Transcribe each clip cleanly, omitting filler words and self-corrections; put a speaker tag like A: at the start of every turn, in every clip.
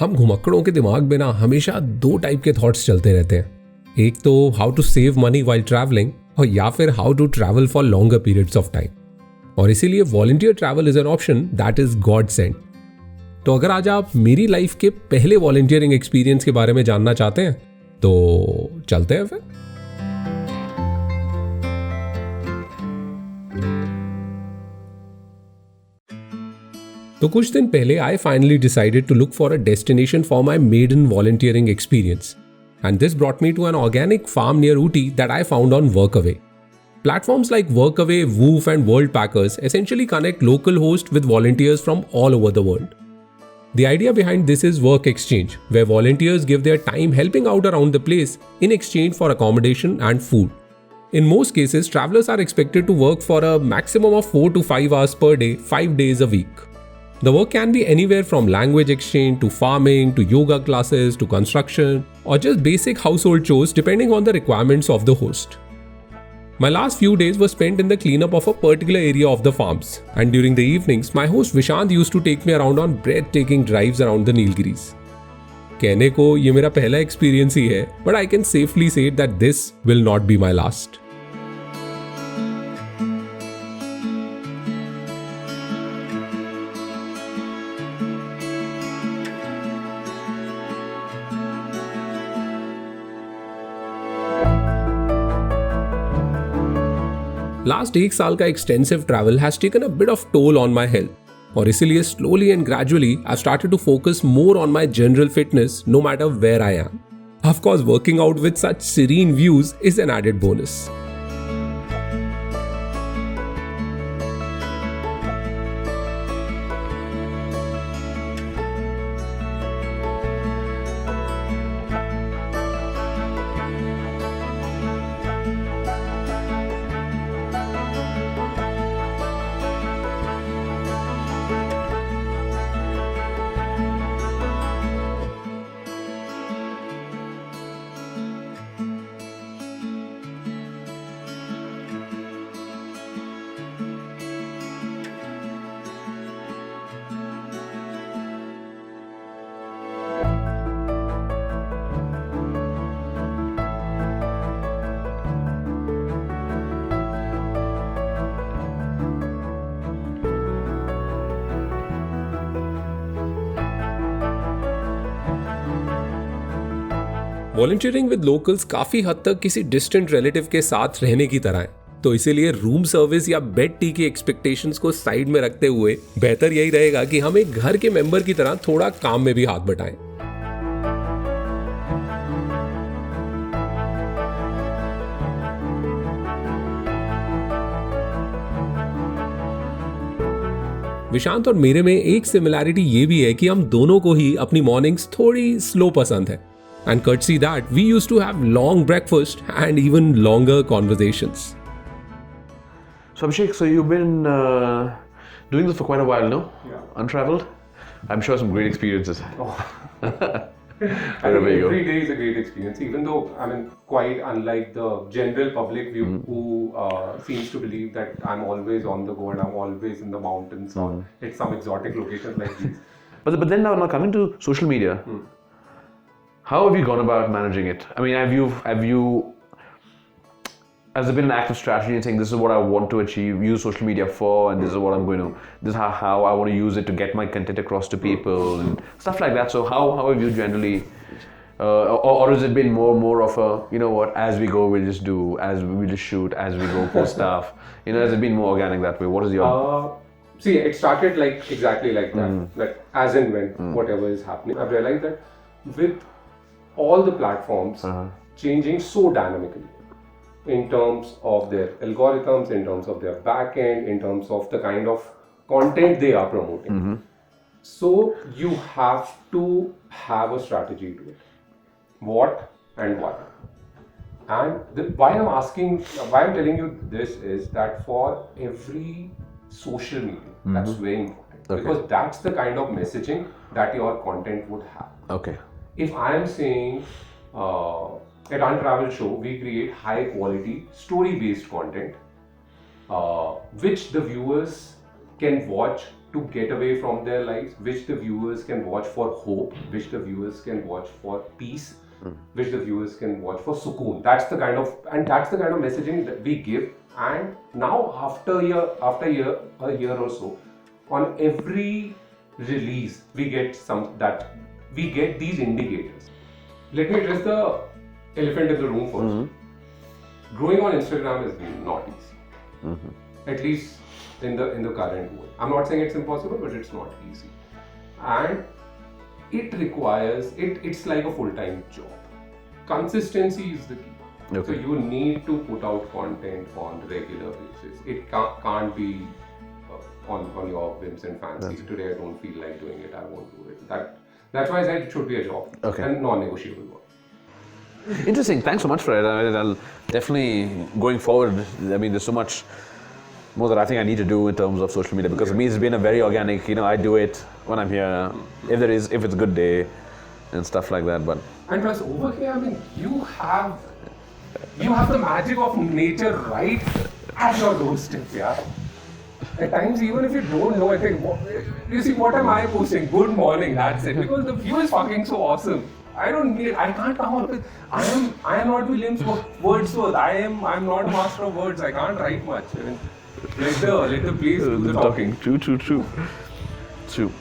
A: हम घुमक्कड़ों के दिमाग में ना हमेशा दो टाइप के थॉट्स चलते रहते हैं। एक तो how to save money while travelling, और या फिर how to travel for longer periods of time. और इसीलिए volunteer travel is an option that is God sent. तो अगर आज आप मेरी लाइफ के पहले वॉलंटियरिंग एक्सपीरियंस के बारे में जानना चाहते हैं तो चलते हैं फिर। तो कुछ दिन पहले I finally decided to look for a destination for my maiden volunteering experience, and this brought me to an organic farm near Ooty that I found on Workaway. Platforms like Workaway, Woof and Worldpackers essentially connect local hosts with volunteers from all over the world. The idea behind this is work exchange, where volunteers give their time helping out around the place in exchange for accommodation and food. In most cases, travelers are expected to work for a maximum of 4 to 5 hours per day, 5 days a week. The work can be anywhere from language exchange to farming to yoga classes to construction or just basic household chores depending on the requirements of the host. My last few days were spent in the cleanup of a particular area of the farms, and during the evenings my host Vishant used to take me around on breathtaking drives around the Nilgiris. कहने को ये मेरा पहला experience ही है, but I can safely say that this will not be my last. Last एक साल का extensive travel has taken a bit of toll on my health, और इसीलिए slowly and gradually I started to focus more on my general fitness no matter where I am. Of course working out with such serene views is an added bonus. Volunteering with locals काफी हद तक किसी distant relative के साथ रहने की तरह है, तो इसीलिए रूम सर्विस या बेड टी की एक्सपेक्टेशंस को साइड में रखते हुए बेहतर यही रहेगा कि हम एक घर के मेंबर की तरह थोड़ा काम में भी हाथ बटाएं. विशांत और मेरे में एक सिमिलैरिटी ये भी है कि हम दोनों को ही अपनी मॉर्निंग्स थोड़ी स्लो पसंद है. And courtesy that, we used to have long breakfast and even longer conversations.
B: So Abhishek, so you've been doing this for quite a while now?
C: Yeah.
B: Untraveled? I'm sure some great experiences.
C: Oh. I think every day is a great experience, even though, I mean, quite unlike the general public view who seems to believe that I'm always on the go and I'm always in the mountains or at some exotic locations like these.
B: But then now coming to social media, how have you gone about managing it? I mean, have you has there been an active strategy in saying this is what I want to achieve, use social media for, and this is what I'm going to, this is how I want to use it to get my content across to people and stuff like that. So how have you generally, or has it been more of a, you know what, as we go we'll just do, as we just shoot, as we go post stuff, you know, has it been more organic that way? What is your
C: see, it started like exactly like that, like as and when whatever is happening. I've realized that with all the platforms changing so dynamically in terms of their algorithms, in terms of their backend, in terms of the kind of content they are promoting. So you have to have a strategy to it. What and why? And why I'm telling you this is that for every social media, that's very important. Because that's the kind of messaging that your content would have.
B: okay?
C: If I am saying at Untraveled Show, we create high quality story based content which the viewers can watch to get away from their lives, which the viewers can watch for hope, which the viewers can watch for peace, which the viewers can watch for sukoon. That's the kind of messaging that we give. And now after a year or so, on every release we get these indicators. Let me address the elephant in the room first. Growing on Instagram has been not easy. At least in the current world. I'm not saying it's impossible, but it's not easy. And it requires, it's like a full-time job. Consistency is the key.
B: Okay.
C: So you need to put out content on regular basis. It can't be on your whims and fancies. Today I don't feel like doing it, I won't do it. That's why I said it should be a job.
B: Okay.
C: And non-negotiable work.
B: Interesting. Thanks so much for it. I'll definitely, going forward, I mean, there's so much more that I think I need to do in terms of social media, because for me it's been a very organic, I do it when I'm here, if it's a good day and stuff like that. But
C: And plus over here, I mean, you have the magic of nature right at your doorstep, yeah. At times, even if you don't know, I think, you see, what am I posting? Good morning, that's it. Because the view is fucking so awesome. I can't come up with, I am not Williams Wordsworth. I'm not a master of words. I can't write much. I mean, let the place do the talking.
B: True.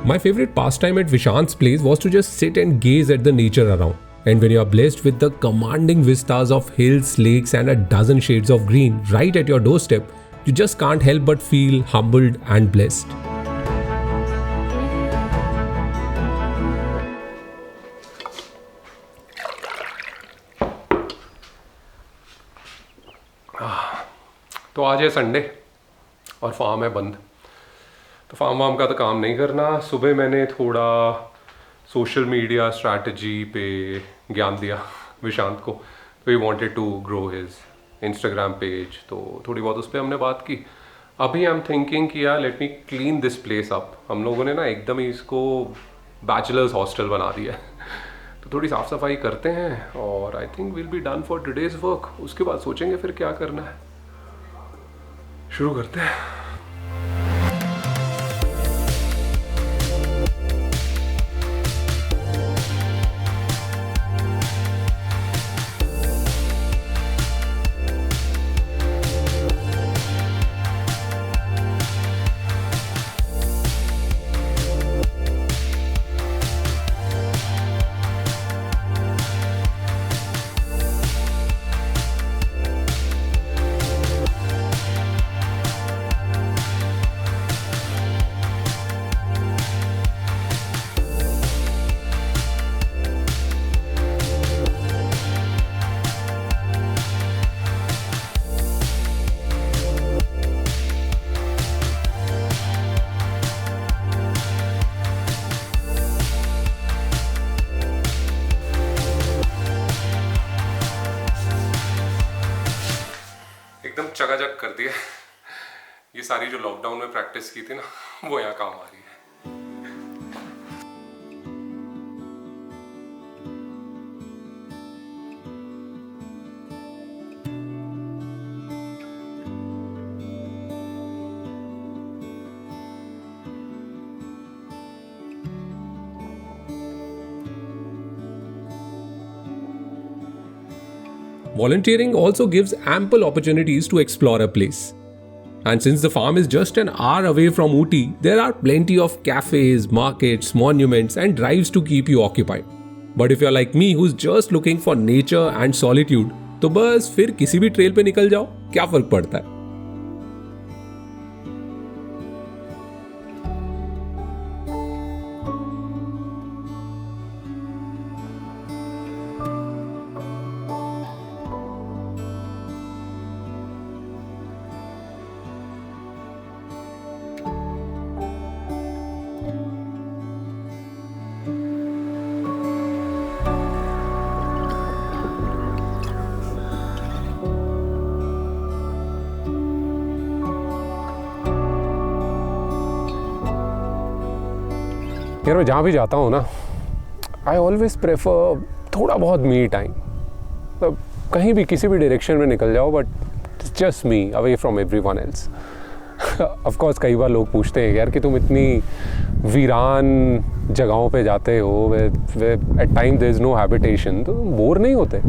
A: My favorite pastime at Vishant's place was to just sit and gaze at the nature around. And when you are blessed with the commanding vistas of hills, lakes, and a dozen shades of green right at your doorstep, you just can't help but feel humbled and blessed.
C: तो आज है Sunday और farm है बंद, तो farm का तो काम नहीं करना. सुबह मैंने थोड़ा सोशल मीडिया स्ट्रैटेजी पे ज्ञान दिया विशांत को. तो he wanted to grow his Instagram page, तो थोड़ी बहुत उस पर हमने बात की. अभी आई एम थिंकिंग कि यार let me clean this place up. हम लोगों ने ना एकदम ही इसको बैचलर्स हॉस्टल बना दिया है. तो थोड़ी साफ़ सफाई करते हैं और I think will be done for today's work. उसके बाद सोचेंगे फिर क्या करना है. शुरू करते हैं. एकदम चकाचक कर दिया. ये सारी जो लॉकडाउन में प्रैक्टिस की थी ना, वो यहाँ काम आ रही है.
A: Volunteering also gives ample opportunities to explore a place. And since the farm is just an hour away from Ooty, there are plenty of cafes, markets, monuments, and drives to keep you occupied. But if you're like me who's just looking for nature and solitude, तो बस फिर किसी भी trail पे निकल जाओ, क्या फर्क पड़ता है.
C: यार मैं जहाँ भी जाता हूँ ना, आई ऑलवेज प्रेफर थोड़ा बहुत मी टाइम.
A: कहीं भी किसी भी डायरेक्शन में निकल जाओ, but just me away from everyone else. Of course कई बार लोग पूछते हैं यार कि तुम इतनी वीरान जगहों पे जाते हो, at time there is no habitation, तो बोर नहीं होते?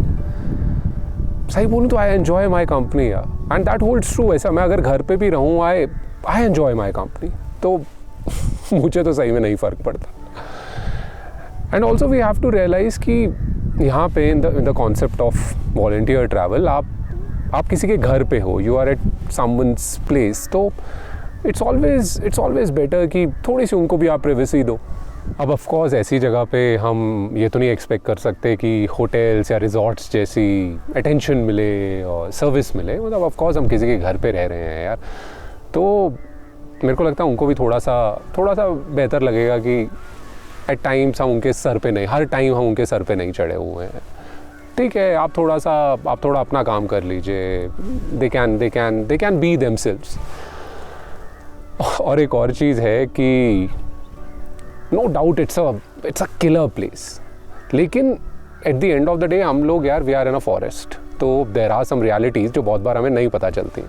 A: सही बोलूँ तो I enjoy my company and that holds true. ऐसा मैं अगर घर पे भी रहूँ, आई एन्जॉय माई कंपनी, तो मुझे तो सही में नहीं फ़र्क पड़ता. And also we have to realise कि यहाँ पे in the concept of volunteer travel, आप किसी के घर पे हो, you are at someone's place, तो इट्स ऑलवेज बेटर कि थोड़ी सी उनको भी आप प्राइवेसी दो. अब ऑफ कोर्स ऐसी जगह पे हम ये तो नहीं एक्सपेक्ट कर सकते कि होटल्स या रिजॉर्ट्स जैसी अटेंशन मिले और सर्विस मिले. मतलब ऑफ कोर्स हम किसी के घर पे रह रहे हैं यार, तो मेरे को लगता है उनको भी थोड़ा सा बेहतर लगेगा कि एट टाइम्स हम उनके सर पे नहीं, हर टाइम हम उनके सर पे नहीं चढ़े हुए हैं. ठीक है, आप थोड़ा अपना काम कर लीजिए. They can be themselves. और एक और चीज़ है कि no doubt it's a killer place, लेकिन at the end of the day हम लोग यार we are in a forest, तो देयर आर सम रियलिटीज़ जो बहुत बार हमें नहीं पता चलती.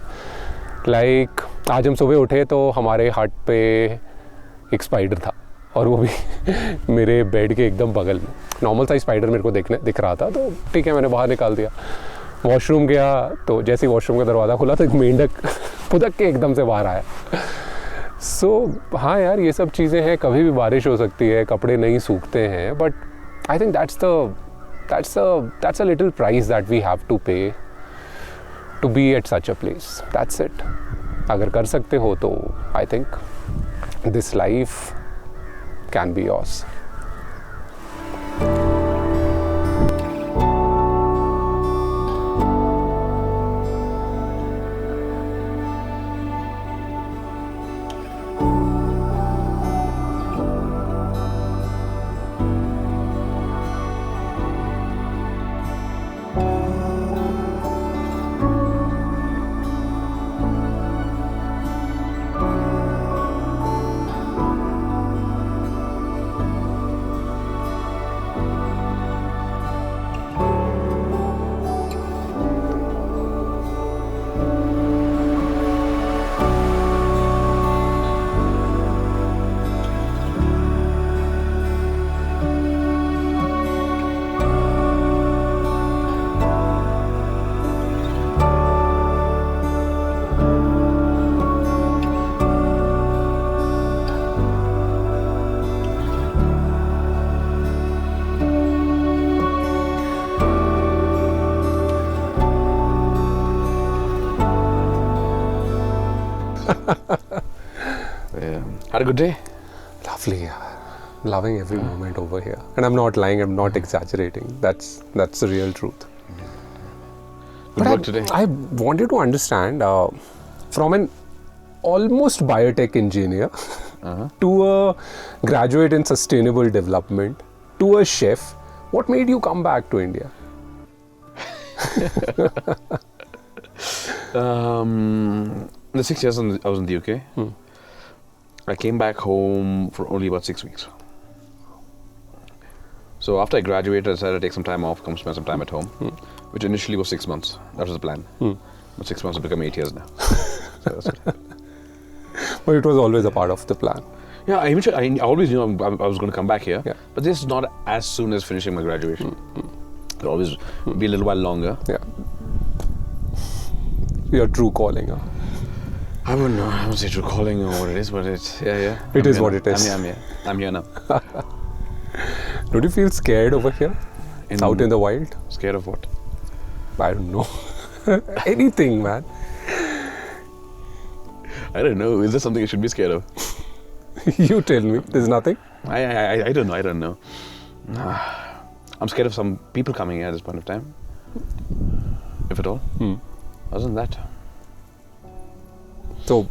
A: लाइक आज हम सुबह उठे तो हमारे हट पे एक स्पाइडर था, और वो भी मेरे बेड के एकदम बगल में. नॉर्मल साइज स्पाइडर मेरे को दिख रहा था, तो ठीक है मैंने बाहर निकाल दिया. वॉशरूम गया तो जैसे ही वॉशरूम का दरवाज़ा खुला तो एक मेंढक फुदक के एकदम से बाहर आया. हाँ यार, ये सब चीज़ें हैं. कभी भी बारिश हो सकती है, कपड़े नहीं सूखते हैं, but I think that's a little price that we have to pay to be at such a place. That's it. अगर कर सकते हो तो I think this life can be yours.
B: Yeah. Had a good day?
A: Lovely, yeah. Loving every moment over here. And I'm not lying, I'm not exaggerating. That's the real truth.
B: Good work today.
A: I wanted to understand from an almost biotech engineer to a graduate in sustainable development to a chef, what made you come back to India?
B: The 6 years I was in the UK. I came back home for only about 6 weeks. So after I graduated, I decided to take some time off, come spend some time at home, which initially was 6 months. That was the plan. But 6 months have become 8 years now. So that's it.
A: But it was always a part of the plan.
B: Yeah, I always knew I was going to come back here.
A: Yeah.
B: But this is not as soon as finishing my graduation. It'll always be a little while longer.
A: Yeah. Your true calling. Huh?
B: I wouldn't say true calling or what it is, but it's, yeah.
A: It is what it is.
B: I'm here now.
A: Don't you feel scared over here? Out in the wild?
B: Scared of what?
A: I don't know. Anything, man.
B: I don't know. Is there something I should be scared of?
A: You tell me. There's nothing?
B: I don't know. I'm scared of some people coming here at this point of time. If at all. Other than that.
A: So,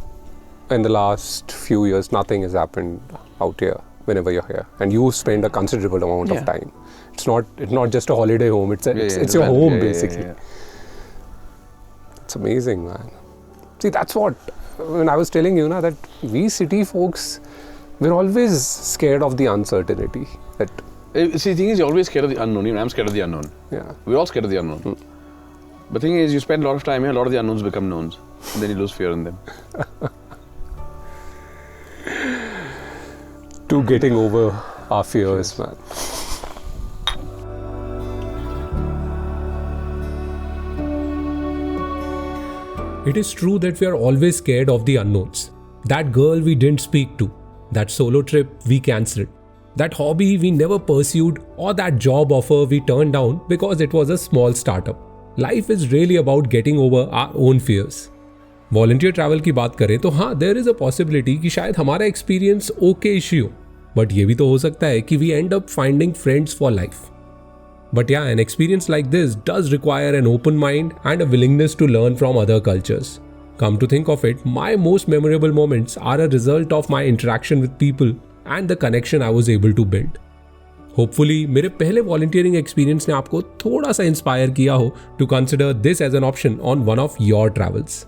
A: in the last few years, nothing has happened out here whenever you're here. And you spend a considerable amount of time. It's not just a holiday home. It's your home, basically. Yeah. It's amazing, man. See, that's what, when I was telling you, that we city folks, we're always scared of the uncertainty. See,
B: the thing is, you're always scared of the unknown. Even I'm scared of the unknown.
A: Yeah.
B: We're all scared of the unknown. The thing is, you spend a lot of time here, a lot of the unknowns become knowns. And then you lose fear in them.
C: To getting over our fears, man.
A: It is true that we are always scared of the unknowns. That girl we didn't speak to, that solo trip we cancelled, that hobby we never pursued, or that job offer we turned down because it was a small startup. Life is really about getting over our own fears. Volunteer travel की बात करें तो हाँ, there is a possibility कि शायद हमारा experience okayish हो, but ये भी तो हो सकता है कि we end up finding friends for life. But yeah, an experience like this does require an open mind and a willingness to learn from other cultures. Come to think of it, my most memorable moments are a result of my interaction with people and the connection I was able to build. Hopefully, मेरे पहले volunteering experience ने आपको थोड़ा सा inspire किया हो to consider this as an option on one of your travels.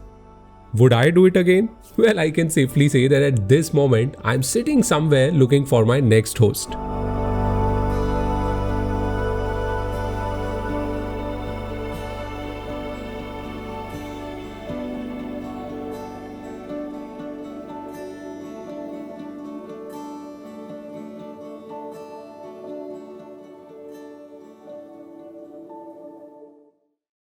A: Would I do it again? Well, I can safely say that at this moment, I'm sitting somewhere looking for my next host.